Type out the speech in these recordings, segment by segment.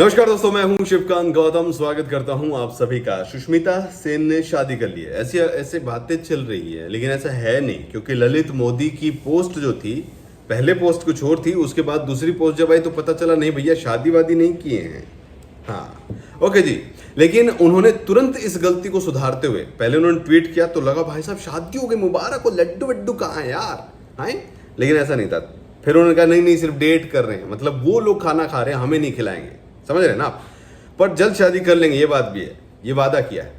नमस्कार दोस्तों, मैं हूं शिवकांत गौतम। स्वागत करता हूं आप सभी का। सुष्मिता सेन ने शादी कर ली है, ऐसी ऐसे बातें चल रही है, लेकिन ऐसा है नहीं, क्योंकि ललित मोदी की पोस्ट जो थी, पहले पोस्ट कुछ और थी, उसके बाद दूसरी पोस्ट जब आई तो पता चला नहीं भैया शादी वादी नहीं किए हैं। हाँ, ओके जी। लेकिन उन्होंने तुरंत इस गलती को सुधारते हुए, पहले उन्होंने ट्वीट किया तो लगा भाई साहब शादी हो गई, मुबारक हो, लड्डू वड्डू कहाँ है यार, हैं? लेकिन ऐसा नहीं था। फिर उन्होंने कहा नहीं नहीं, सिर्फ डेट कर रहे हैं, मतलब वो लोग खाना खा रहे हैं, हमें नहीं खिलाएंगे, समझ रहे हैं ना आप। पर जल्द शादी कर लेंगे, ये बात भी है, ये वादा किया है।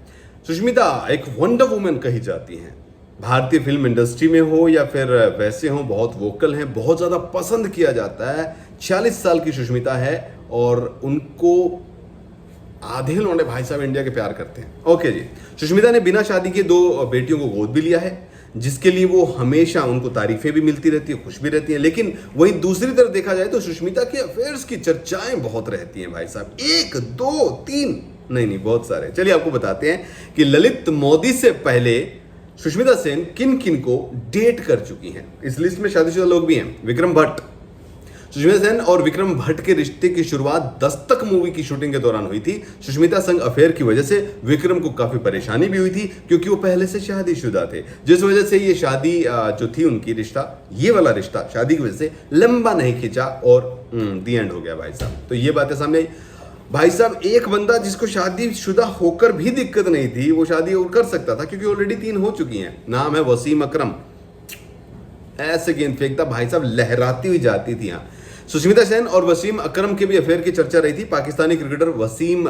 सुष्मिता एक वंडर वुमन कही जाती हैं। भारतीय फिल्म इंडस्ट्री में हो या फिर वैसे हो, बहुत वोकल हैं, बहुत ज़्यादा पसंद किया जाता है। 46 साल की सुष्मिता है और उनको आधे लौंडे भाई साहब इंडिया के प्यार करते हैं। ओके जी। सुष्मिता ने बिना शादी के 2 बेटियों को गोद भी लिया है, जिसके लिए वो हमेशा उनको तारीफें भी मिलती रहती है, खुश भी रहती हैं। लेकिन वहीं दूसरी तरफ देखा जाए तो सुष्मिता के अफेयर्स की चर्चाएं बहुत रहती हैं भाई साहब, 1 2 3 नहीं, बहुत सारे। चलिए आपको बताते हैं कि ललित मोदी से पहले सुष्मिता सेन किन किन को डेट कर चुकी हैं। इस लिस्ट में शादीशुदा लोग भी हैं। विक्रम भट्ट। सुष्मिता सेन और विक्रम भट्ट के रिश्ते की शुरुआत दस्तक मूवी की शूटिंग के दौरान हुई थी। सुष्मिता संग अफेयर की वजह से विक्रम को काफी परेशानी भी हुई थी, क्योंकि वो पहले से शादीशुदा थे, जिस वजह से ये शादी जो थी उनकी रिश्ता, ये वाला रिश्ता शादी की वजह से लंबा नहीं खींचा और दी एंड हो गया भाई साहब। तो ये बातें सामने आई भाई साहब। एक बंदा जिसको शादीशुदा होकर भी दिक्कत नहीं थी, वो शादी और कर सकता था, क्योंकि ऑलरेडी 3 हो चुकी हैं। नाम है वसीम अकरम। ऐसे गेंद फेंकता भाई साहब, लहराती हुई जाती थी। यहाँ सुष्मिता सेन और वसीम अकरम के भी अफेयर की चर्चा रही थी। पाकिस्तानी क्रिकेटर वसीम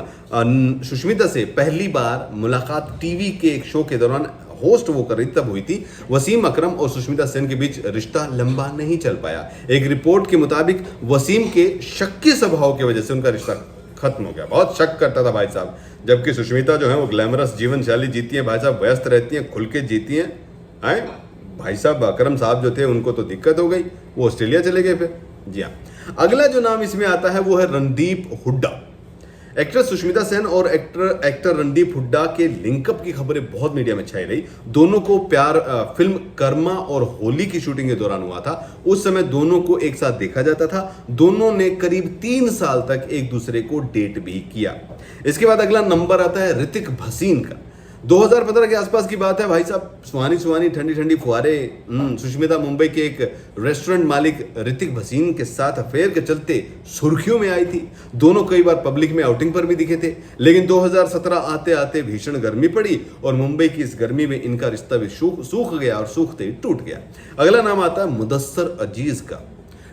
सुष्मिता से पहली बार मुलाकात टीवी के एक शो के दौरान होस्ट वो कर रही तब हुई थी। वसीम अकरम और सुष्मिता सेन के बीच रिश्ता लंबा नहीं चल पाया। एक रिपोर्ट के मुताबिक वसीम के शक्की स्वभाव की वजह से उनका रिश्ता खत्म हो गया। बहुत शक करता था भाई साहब, जबकि सुष्मिता जो है वो ग्लैमरस जीवन शैली जीती है भाई साहब, व्यस्त रहती हैं, खुल के जीती हैं। भाई साहब अकरम साहब जो थे उनको तो दिक्कत हो गई, वो ऑस्ट्रेलिया चले गए फिर। जी हाँ। अगला जो नाम इसमें आता है वो है रणदीप हुड्डा। एक्ट्रेस सुष्मिता सेन और एक्टर रणदीप हुड्डा के लिंकअप की खबरें बहुत मीडिया में छाई रही। दोनों को प्यार फिल्म कर्मा और होली की शूटिंग के दौरान हुआ था। उस समय दोनों को एक साथ देखा जाता था। दोनों ने करीब 3 साल तक एक दूसरे को डेट भी किया। इसके बाद अगला नंबर आता है ऋतिक भसीन का। 2015 के आसपास की बात है भाई साहब। सुहानी सुहानी ठंडी ठंडी फुहारे। सुष्मिता मुंबई के एक रेस्टोरेंट मालिक ऋतिक भसीन के साथ अफेयर के चलते सुर्खियों में आई थी। दोनों कई बार पब्लिक में आउटिंग पर भी दिखे थे, लेकिन 2017 आते आते भीषण गर्मी पड़ी और मुंबई की इस गर्मी में इनका रिश्ता भी सूख गया और सूखते ही टूट गया। अगला नाम आता है मुदस्सर अजीज का।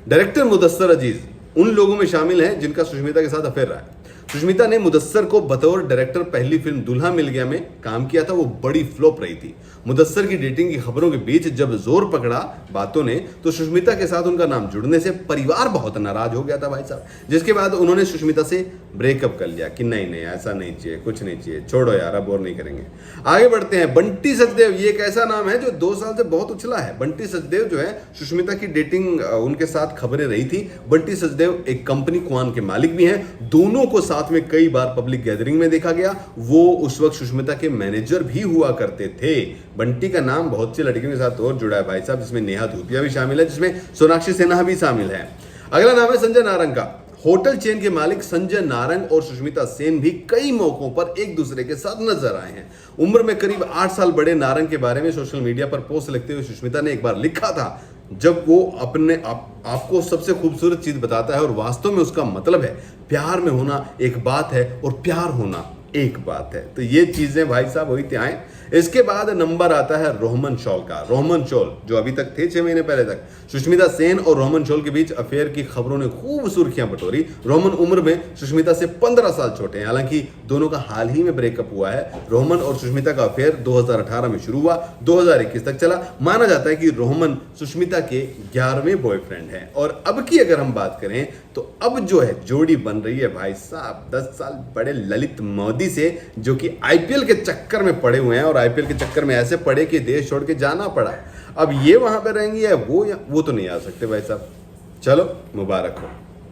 डायरेक्टर मुदस्सर अजीज उन लोगों में शामिल हैं जिनका सुष्मिता के साथ अफेयर रहा है। सुष्मिता ने मुदस्सर को बतौर डायरेक्टर पहली फिल्म दूल्हा मिल गया में काम किया था, वो बड़ी फ्लॉप रही थी। मुदस्सर की डेटिंग की खबरों के बीच जब जोर पकड़ा बातों ने, तो सुष्मिता के साथ उनका नाम जुड़ने से परिवार बहुत नाराज हो गया था भाई साहब, जिसके बाद उन्होंने सुष्मिता से ब्रेकअप कर लिया कि नहीं नहीं ऐसा नहीं चाहिए, कुछ नहीं चाहिए, छोड़ो यार, अब और नहीं करेंगे। आगे बढ़ते हैं। बंटी सचदेव, ये एक ऐसा नाम है जो 2 साल से बहुत उछला है। बंटी सचदेव जो है सुष्मिता की डेटिंग उनके साथ खबरें रही थी। बंटी सचदेव एक कंपनी क्वान के मालिक भी हैं। दोनों को साथ में कई बार पब्लिक गैदरिंग में देखा गया। वो उस वक्त सुष्मिता के मैनेजर भी हुआ करते थे। बंटी का नाम बहुत सी लड़कियों के साथ और जुड़ा है भाई साहब, जिसमें नेहा धूपिया भी शामिल है, जिसमें सोनाक्षी सिन्हा भी शामिल है। अगला नाम है संजय नारंग का। होटल चेन के मालिक संजय नारंग और सुष्मिता सेन भी कई मौकों पर एक दूसरे के साथ नजर आए हैं। उम्र में करीब 8 साल बड़े नारंग के बारे में सोशल मीडिया पर पोस्ट लिखते हुए सुष्मिता ने एक बार लिखा था, जब वो अपने आपको सबसे खूबसूरत चीज बताता है और वास्तव में उसका मतलब है प्यार में होना एक बात है और प्यार होना एक बात है। तो ये चीजें भाई साहब हुई थी आए। इसके बाद नंबर आता है रोहमन शॉल का। रोहमन शॉल जो अभी तक थे 6 महीने पहले तक। सुष्मिता सेन और रोहमन शॉल के बीच अफेयर की खबरों ने खूब सुर्खियां बटोरी। रोहमन उम्र में सुष्मिता से 15 साल छोटे हैं, हालांकि दोनों का हाल ही में ब्रेकअप हुआ है। रोहमन और सुष्मिता का अफेयर 2018 में शुरू हुआ, 2021 तक चला। माना जाता है कि रोहमन सुष्मिता के 11वें बॉयफ्रेंड हैं। और अब की अगर हम बात करें तो अब जो है जोड़ी बन रही है भाई साहब 10 साल बड़े ललित मोदी से, जो कि आईपीएल के चक्कर में पड़े हुए हैं और आईपीएल के चक्कर में ऐसे पड़े कि देश छोड़ के जाना पड़ा। अब ये वहां पे रहेंगी या वो तो नहीं आ सकते भाई साहब। चलो मुबारक हो।